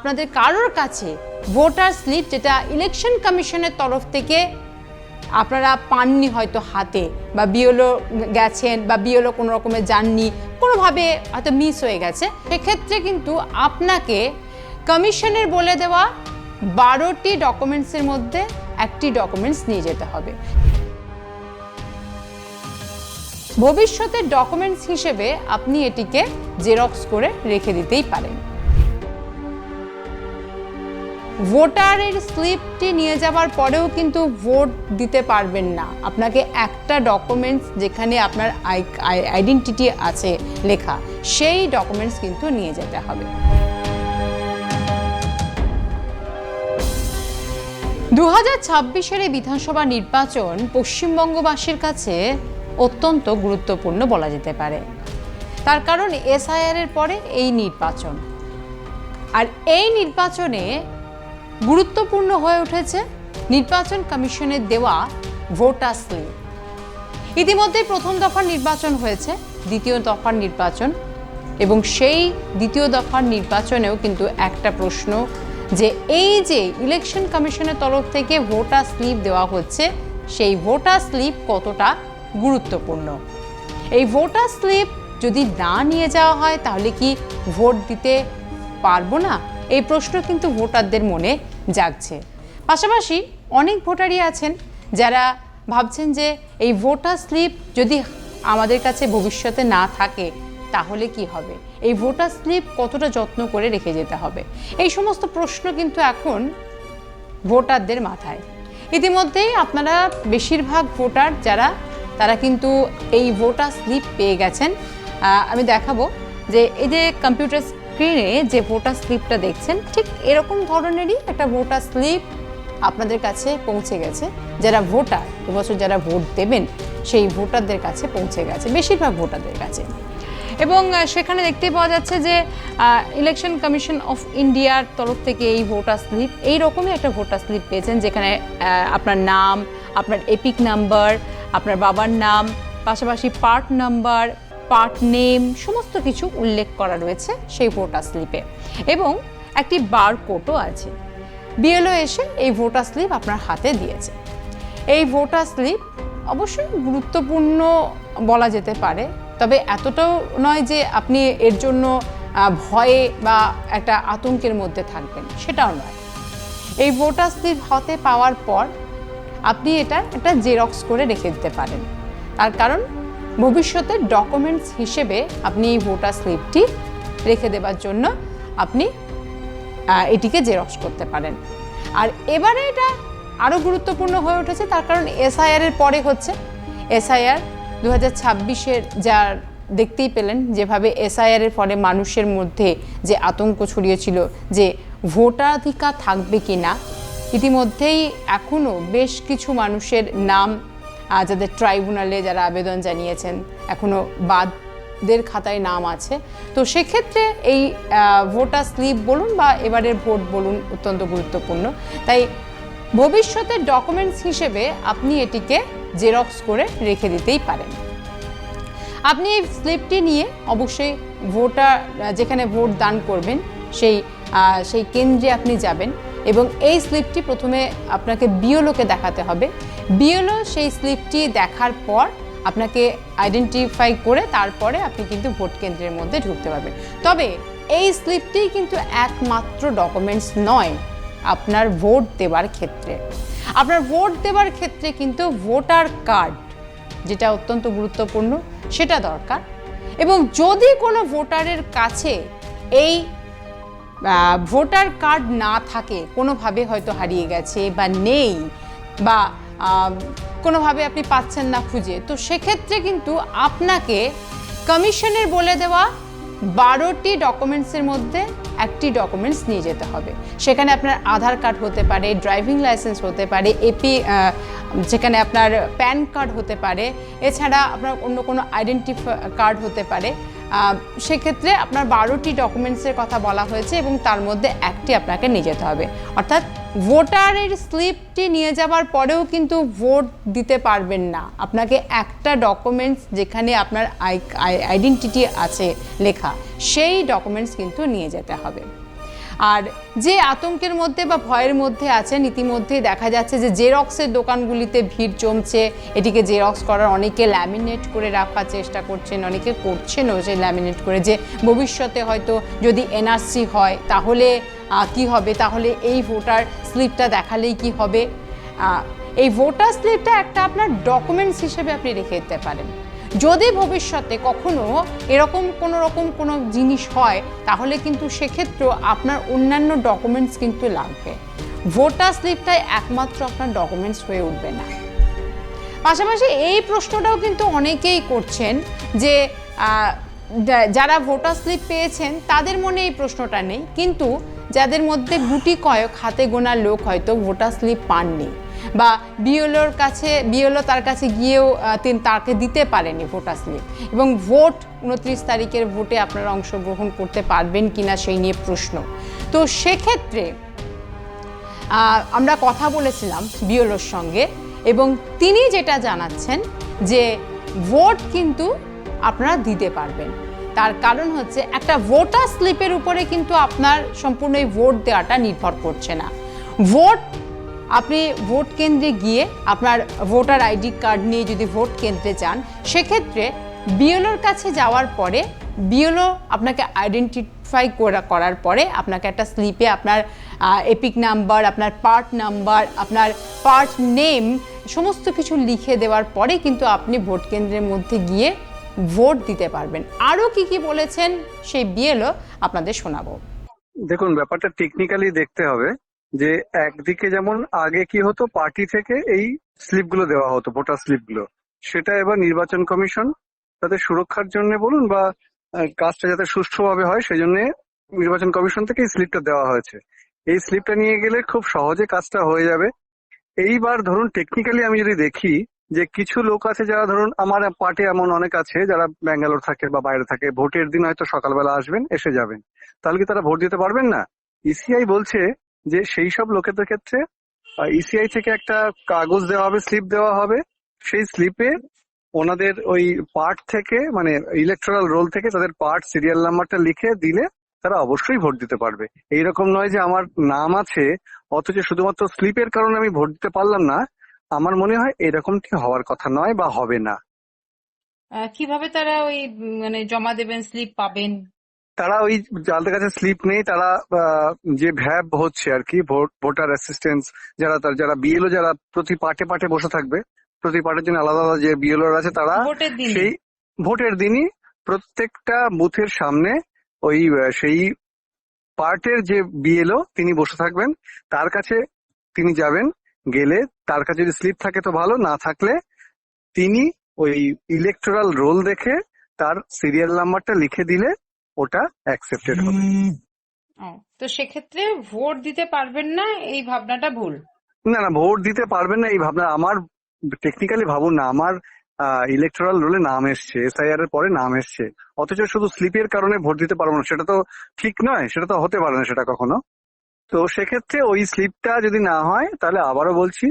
আপনাদের কারোর কাছে ভোটার স্লিপ যেটা ইলেকশন কমিশনের তরফ থেকে আপনারা পাননি হয়তো হাতে বা বিএলও গেছেন বা বিএলও কোনো রকমের যাননি, কোনোভাবে হয়তো মিস হয়ে গেছে, সেক্ষেত্রে কিন্তু আপনাকে কমিশনের বলে দেওয়া 12টি ডকুমেন্টসের মধ্যে একটি ডকুমেন্টস নিয়ে যেতে হবে। ভবিষ্যতের ডকুমেন্টস হিসেবে আপনি এটিকে জেরক্স করে রেখে দিতেই পারেন। ভোটারের স্লিপটি নিয়ে যাওয়ার পরেও কিন্তু ভোট দিতে পারবেন না। আপনাকে একটা ডকুমেন্টস যেখানে আপনার আইডেন্টিটি আছে লেখা, সেই ডকুমেন্টস কিন্তু নিয়ে যেতে হবে। 2026-এর এই বিধানসভা নির্বাচন পশ্চিমবঙ্গবাসীর কাছে অত্যন্ত গুরুত্বপূর্ণ বলা যেতে পারে। তার কারণ এসআইআর-এর পরে এই নির্বাচন, আর এই নির্বাচনে গুরুত্বপূর্ণ হয়ে উঠেছে নির্বাচন কমিশনের দেওয়া ভোটার স্লিপ। ইতিমধ্যে প্রথম দফার নির্বাচন হয়েছে, দ্বিতীয় দফার নির্বাচন, এবং সেই দ্বিতীয় দফার নির্বাচনেও কিন্তু একটা প্রশ্ন যে এই যে ইলেকশন কমিশনের তরফ থেকে ভোটার স্লিপ দেওয়া হচ্ছে, সেই ভোটার স্লিপ কতটা গুরুত্বপূর্ণ। এই ভোটার স্লিপ যদি না নিয়ে যাওয়া হয় তাহলে কি ভোট দিতে পারবো না, এই প্রশ্ন কিন্তু ভোটারদের মনে জাগছে। পাশাপাশি অনেক ভোটারই আছেন যারা ভাবছেন যে এই ভোটার স্লিপ যদি আমাদের কাছে ভবিষ্যতে না থাকে তাহলে কি হবে, এই ভোটার স্লিপ কতটা যত্ন করে রেখে যেতে হবে, এই সমস্ত প্রশ্ন কিন্তু এখন ভোটারদের মাথায়। ইতিমধ্যেই আপনারা বেশিরভাগ ভোটার যারা, তারা কিন্তু এই ভোটার স্লিপ পেয়ে গেছেন। আমি দেখাবো যে এই যে কম্পিউটার স্ক্রিনে যে ভোটার স্লিপটা দেখছেন, ঠিক এরকম ধরনেরই একটা ভোটার স্লিপ আপনাদের কাছে পৌঁছে গেছে। যারা ভোটার, এবছর যারা ভোট দেবেন সেই ভোটারদের কাছে পৌঁছে গেছে, বেশিরভাগ ভোটারদের কাছে। এবং সেখানে দেখতেই পাওয়া যাচ্ছে যে ইলেকশন কমিশন অফ ইন্ডিয়ার তরফ থেকে এই ভোটার স্লিপ, এইরকমই একটা ভোটার স্লিপ পেয়েছেন যেখানে আপনার নাম, আপনার এপিক নাম্বার, আপনার বাবার নাম, পাশাপাশি পার্ট নাম্বার, পার্ট নেম, সমস্ত কিছু উল্লেখ করা রয়েছে সেই ভোটার স্লিপে, এবং একটি বারকোডও আছে। বিএলও এসে এই ভোটার স্লিপ আপনার হাতে দিয়েছে। এই ভোটার স্লিপ অবশ্যই গুরুত্বপূর্ণ বলা যেতে পারে, তবে এতটাও নয় যে আপনি এর জন্য ভয়ে বা একটা আতঙ্কের মধ্যে থাকবেন, সেটাও নয়। এই ভোটার স্লিপ হাতে পাওয়ার পর আপনি এটা একটা জেরক্স করে রেখে দিতে পারেন। তার কারণ ভবিষ্যতের ডকুমেন্টস হিসেবে আপনি এই ভোটার স্লিপটি রেখে দেওয়ার জন্য আপনি এটিকে জেরক্স করতে পারেন। আর এবারে এটা আরও গুরুত্বপূর্ণ হয়ে উঠেছে, তার কারণ এসআইআর-এর পরে হচ্ছে। এসআইআর 2026-এর যা দেখতেই পেলেন যেভাবে এসআইআর-এর ফলে মানুষের মধ্যে যে আতঙ্ক ছড়িয়েছিল যে ভোটাধিকার থাকবে কি না, ইতিমধ্যেই এখনও বেশ কিছু মানুষের নাম যাদের ট্রাইব্যুনালে যারা আবেদন জানিয়েছেন এখনও বাদদের খাতায় নাম আছে। তো সেক্ষেত্রে এই ভোটার স্লিপ বলুন বা এবারের ভোট বলুন অত্যন্ত গুরুত্বপূর্ণ। তাই ভবিষ্যতের ডকুমেন্টস হিসেবে আপনি এটিকে জেরক্স করে রেখে দিতেই পারেন। আপনি এই স্লিপটি নিয়ে অবশ্যই ভোটার যেখানে ভোট দান করবেন সেই কেন্দ্রে আপনি যাবেন, এবং এই স্লিপটি প্রথমে আপনাকে বিএলওকে দেখাতে হবে। বিএলও সেই স্লিপটি দেখার পর আপনাকে আইডেন্টিফাই করে তারপরে আপনি কিন্তু ভোট কেন্দ্রের মধ্যে ঢুকতে পারবেন। তবে এই স্লিপটি কিন্তু একমাত্র ডকুমেন্টস নয় আপনার ভোট দেওয়ার ক্ষেত্রে। আপনার ভোট দেওয়ার ক্ষেত্রে কিন্তু ভোটার কার্ড, যেটা অত্যন্ত গুরুত্বপূর্ণ, সেটা দরকার। এবং যদি কোনো ভোটারের কাছে এই ভোটার কার্ড না থাকে, কোনোভাবে হয়তো হারিয়ে গেছে বা নেই বা কোনোভাবে আপনি পাচ্ছেন না খুঁজে, তো সেক্ষেত্রে কিন্তু আপনাকে কমিশনের বলে দেওয়া 12টি ডকুমেন্টসের মধ্যে একটি ডকুমেন্টস নিয়ে যেতে হবে। সেখানে আপনার আধার কার্ড হতে পারে, ড্রাইভিং লাইসেন্স হতে পারে, যেখানে আপনার প্যান কার্ড হতে পারে, এছাড়া আপনার অন্য কোনো আইডেন্টিফাই কার্ড হতে পারে। সেক্ষেত্রে আপনার 12টি ডকুমেন্টসের কথা বলা হয়েছে এবং তার মধ্যে একটি আপনাকে নিয়ে যেতে হবে। অর্থাৎ ভোটারের স্লিপটি নিয়ে যাওয়ার পরেও কিন্তু ভোট দিতে পারবেন না, আপনাকে একটা ডকুমেন্টস যেখানে আপনার আইডেন্টিটি আছে লেখা, সেই ডকুমেন্টস কিন্তু নিয়ে যেতে হবে। আর যে আতঙ্কের মধ্যে বা ভয়ের মধ্যে আছেন, ইতিমধ্যেই দেখা যাচ্ছে যে জেরক্সের দোকানগুলিতে ভিড় জমছে। এটিকে জেরক্স করার, অনেকে ল্যামিনেট করে রাখার চেষ্টা করছেন, অনেকে করছেনও যে ল্যামিনেট করে, যে ভবিষ্যতে হয়তো যদি এনআরসি হয় তাহলে কি হবে, তাহলে এই ভোটার স্লিপটা দেখালেই কি হবে। এই ভোটার স্লিপটা একটা আপনার ডকুমেন্টস হিসেবে আপনি রেখে দিতে পারেন। যদি ভবিষ্যতে কখনো এরকম কোনো জিনিস হয়, তাহলে কিন্তু সেক্ষেত্রেও আপনার অন্যান্য ডকুমেন্টস কিন্তু লাগবে। ভোটার স্লিপটাই একমাত্র আপনার ডকুমেন্টস হয়ে উঠবে না। পাশাপাশি এই প্রশ্নটাও কিন্তু অনেকেই করছেন যে যারা ভোটার স্লিপ পেয়েছেন তাদের মনে এই প্রশ্নটা নেই, কিন্তু যাদের মধ্যে গুটি কয়েক হাতে গোনা লোক হয়তো ভোটার স্লিপ পাননি, বা বিএলও তার কাছে গিয়েও তাকে দিতে পারেনি ভোটার স্লিপ, এবং ভোট 29 তারিখের ভোটে আপনারা অংশগ্রহণ করতে পারবেন কিনা সেই নিয়ে প্রশ্ন। তো সেক্ষেত্রে আমরা কথা বলেছিলাম বিএলওর সঙ্গে, এবং তিনি যেটা জানাচ্ছেন যে ভোট কিন্তু আপনারা দিতে পারবেন। তার কারণ হচ্ছে একটা ভোটার স্লিপের উপরে কিন্তু আপনার সম্পূর্ণ এই ভোট দেওয়াটা নির্ভর করছে না। আপনি ভোট কেন্দ্রে গিয়ে আপনার ভোটার আইডি কার্ড নিয়ে যদি ভোট কেন্দ্রে যান, সেক্ষেত্রে বিএলওর কাছে যাওয়ার পরে বিএলও আপনাকে আইডেন্টিফাই করার পরে আপনাকে একটা স্লিপে আপনার এপিক নাম্বার, আপনার পার্ট নাম্বার, আপনার পার্ট নেম সমস্ত কিছু লিখে দেওয়ার পরে কিন্তু আপনি ভোট কেন্দ্রের মধ্যে গিয়ে ভোট দিতে পারবেন। আরও কি বলেছেন সেই বিএলও আপনাদের শোনাবো। দেখুন, ব্যাপারটা টেকনিক্যালি দেখতে হবে যে একদিকে যেমন আগে কি হতো, পার্টি থেকে এই স্লিপগুলো দেওয়া হতো, ভোটার স্লিপগুলো, সেটা এবার নির্বাচন কমিশন তাদের সুরক্ষার জন্য বলুন বা কাজটা যাতে সুষ্ঠুভাবে হয় সেই জন্য নির্বাচন কমিশন থেকে এই স্লিপটা দেওয়া হয়েছে। এই স্লিপটা নিয়ে গেলে খুব সহজে কাজটা হয়ে যাবে। এইবার ধরুন টেকনিক্যালি আমি যদি দেখি যে কিছু লোক আছে যারা, ধরুন আমার পার্টি এমন অনেক আছে যারা ব্যাঙ্গালোর থাকে বা বাইরে থাকে, ভোটের দিন হয়তো সকালবেলা আসবেন, এসে যাবেন, তাহলে কি তারা ভোট দিতে পারবেন না? ইসিআই বলছে যে সেই সব লোকেদের ক্ষেত্রে ইসিআই থেকে একটা কাগজ দেওয়া হবে, স্লিপ দেওয়া হবে। সেই স্লিপে ওনাদের ওই পার্ট থেকে, মানে ইলেকট্রাল রোল থেকে তাদের পার্ট সিরিয়াল নাম্বারটা লিখে দিলে তারা অবশ্যই ভোট দিতে পারবে। এইরকম নয় যে আমার নাম আছে অথচ শুধুমাত্র স্লিপের কারণে আমি ভোট দিতে পারলাম না। আমার মনে হয় এরকমটি হওয়ার কথা নয় বা হবে না। কিভাবে তারা ওই মানে জমা দেবেন, স্লিপ পাবেন? তারা ওই যাদের কাছে স্লিপ নেই তারা যে ভ্যাব হচ্ছে আর কি, ভোটার অ্যাসিস্ট্যান্স, যারা বিএলও যারা প্রতি পার্টে বসে থাকবে, প্রতি পার্টের জন্য আলাদা আলাদা যে বিএলও আছে, তারা সেই ভোটের দিনই প্রত্যেকটা বুথের সামনে ওই সেই পার্টের যে বিএলও তিনি বসে থাকবেন, তার কাছে তিনি যাবেন। গেলে তার কাছে যদি স্লিপ থাকে তো ভালো, না থাকলে তিনি ওই ইলেকটোরাল রোল দেখে তার সিরিয়াল নাম্বারটা লিখে দিলে ওটা অ্যাকসেপ্টেড হবে। তো সেক্ষেত্রে ভোট দিতে পারবেন না এই ভাবনাটা ভুল? না, ভোট দিতে পারবেন না এই ভাবনা আমার, টেকনিক্যালি ভাবুন না, আমার ইলেকটোরাল রোলে নাম এসছে, এসআইআর এর পরে নাম এসছে, অথচ শুধু স্লিপের কারণে ভোট দিতে পারবো না, সেটা তো ঠিক নয়, সেটা তো হতে পারে না সেটা কখনো। তো সেক্ষেত্রে ওই স্লিপটা যদি না হয়, তাহলে আবারও বলছি,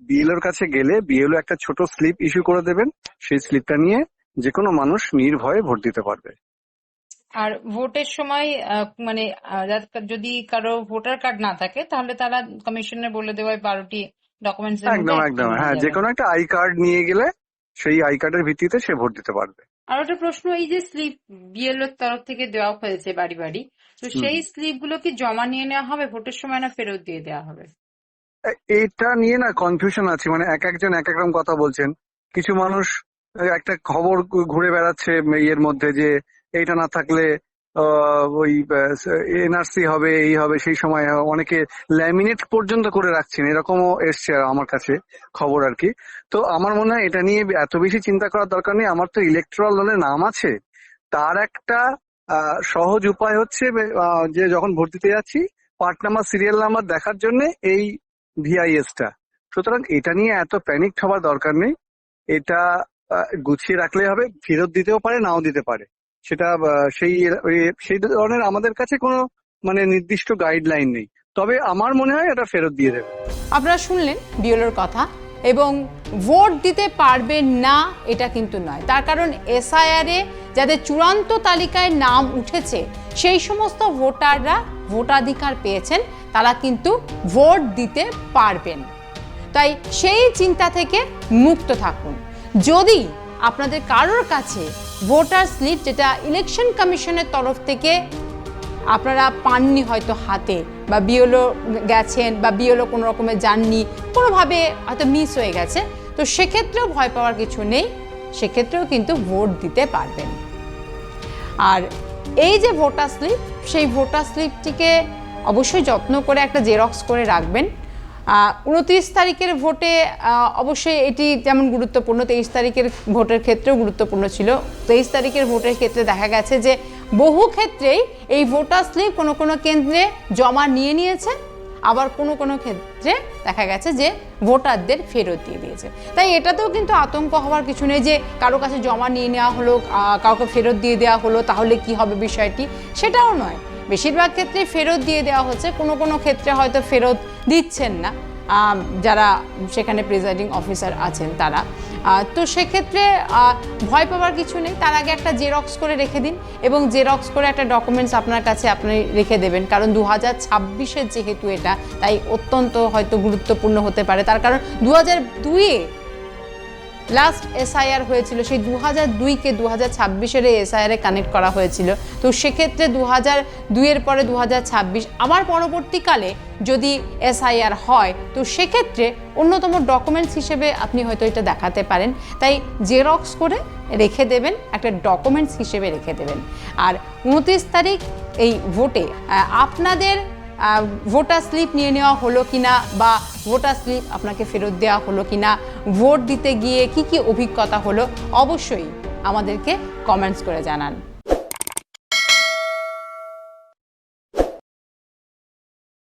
বিএলওর কাছে গেলে বিএলও একটা ছোট স্লিপ ইস্যু করে দেবেন। সেই স্লিপটা নিয়ে যে কোনো মানুষ নির্ভয়ে ভোট দিতে পারবে। আর ভোটের সময় মানে যদি কারো ভোটার কার্ড না থাকে, তাহলে তারা কমিশনে বলে দেওয়ায় 12টি ডকুমেন্টস একদম হ্যাঁ, যে কোনো একটা আই কার্ড নিয়ে গেলে সেই আই কার্ডের ভিত্তিতে সে ভোট দিতে পারবে। আর একটা প্রশ্ন, এই যে স্লিপ বিএলওর তরফ থেকে দেওয়া হয়েছে বাড়ি বাড়ি, তো সেই স্লিপ গুলো কি জমা নিয়ে নেওয়া হবে ভোটের সময়, না ফেরত দিয়ে দেওয়া হবে? এটা নিয়ে না কনফিউশন আছে, মানে এক একজন এক এক রকম কথা বলছেন। কিছু মানুষ একটা খবর ঘুরে বেড়াচ্ছে এর মধ্যে যে এইটা না থাকলে ওই এনআরসি হবে, এই হবে, সেই সময় অনেকে ল্যামিনেট পর্যন্ত করে রাখছেন, এরকমও এসছে আমার কাছে খবর আর কি। তো আমার মনে হয় এটা নিয়ে এত বেশি চিন্তা করার দরকার নেই। আমার তো ইলেকট্রাল রোলে নাম আছে, তার একটা সহজ উপায় হচ্ছে যে যখন ভোট দিতে যাচ্ছি পার্ট নাম্বার, সিরিয়াল নাম্বার দেখার জন্য এই ভিআইএসটা। সুতরাং এটা নিয়ে এত প্যানিক হওয়ার দরকার নেই, এটা গুছিয়ে রাখলে হবে। ফেরত দিতেও পারে, নাও দিতে পারে, সেটা সেই ধরনের আমাদের কাছে কোনো মানে নির্দিষ্ট গাইডলাইন নেই। তবে আমার মনে হয় এটা ফেরত দিয়ে দেবে। আপনারা শুনলেন বিএলওর কথা, এবং ভোট দিতে পারবেন না এটা কিন্তু নয়। তার কারণ এসআইআরে যাদের চূড়ান্ত তালিকায় নাম উঠেছে সেই সমস্ত ভোটাররা ভোটাধিকার পেয়েছেন, তারা কিন্তু ভোট দিতে পারবেন। তাই সেই চিন্তা থেকে মুক্ত থাকুন। যদি আপনাদের কারোর কাছে ভোটার স্লিপ, যেটা ইলেকশন কমিশনের তরফ থেকে আপনারা পাননি হয়তো হাতে, বা বিএলও গেছেন বা বিএলও কোনো রকমের যাননি, কোনোভাবে হয়তো মিস হয়ে গেছে, তো সেক্ষেত্রেও ভয় পাওয়ার কিছু নেই, সেক্ষেত্রেও কিন্তু ভোট দিতে পারবেন। আর এই যে ভোটার স্লিপ, সেই ভোটার স্লিপটিকে অবশ্যই যত্ন করে একটা জেরক্স করে রাখবেন। 29 তারিখের ভোটে অবশ্যই এটি যেমন গুরুত্বপূর্ণ, 23 তারিখের ভোটের ক্ষেত্রেও গুরুত্বপূর্ণ ছিল। 23 তারিখের ভোটের ক্ষেত্রে দেখা গেছে যে বহু ক্ষেত্রেই এই ভোটার স্লিপ কোনো কোনো কেন্দ্রে জমা নিয়েছে, আবার কোনো কোনো ক্ষেত্রে দেখা গেছে যে ভোটারদের ফেরত দিয়ে দিয়েছে। তাই এটাতেও কিন্তু আতঙ্ক হওয়ার কিছু নেই যে কারো কাছে জমা নিয়ে নেওয়া হলো, কাউকে ফেরত দিয়ে দেওয়া হলো, তাহলে কি হবে বিষয়টি, সেটাও নয়। বেশিরভাগ ক্ষেত্রে ফেরত দিয়ে দেওয়া হচ্ছে, কোনো কোনো ক্ষেত্রে হয়তো ফেরত দিচ্ছেন না যারা সেখানে প্রিজাইডিং অফিসার আছেন তারা। তো সেক্ষেত্রে ভয় পাওয়ার কিছু নেই। তার আগে একটা জেরক্স করে রেখে দিন, এবং জেরক্স করে একটা ডকুমেন্টস আপনার কাছে আপনি রেখে দেবেন। কারণ 2026-এর যেহেতু এটা, তাই অত্যন্ত হয়তো গুরুত্বপূর্ণ হতে পারে। তার কারণ 2002-এ লাস্ট এসআইআর হয়েছিল, সেই 2002-কে 2026-এর এসআইআরে কানেক্ট করা হয়েছিল। তো সেক্ষেত্রে 2002-এর পরে 2026, আবার পরবর্তীকালে যদি এসআইআর হয়, তো সেক্ষেত্রে অন্যতম ডকুমেন্টস হিসেবে আপনি হয়তো এটা দেখাতে পারেন। তাই জেরক্স করে রেখে দেবেন, একটা ডকুমেন্টস হিসেবে রেখে দেবেন। আর 29 তারিখ এই ভোটে আপনাদের ভোটার স্লিপ নিয়ে নেওয়া হলো কিনা, বা ভোটার স্লিপ আপনাকে ফেরত দেওয়া হলো কিনা, ভোট দিতে গিয়ে কি কি অভিজ্ঞতা হলো, অবশ্যই আমাদেরকে কমেন্টস করে জানান।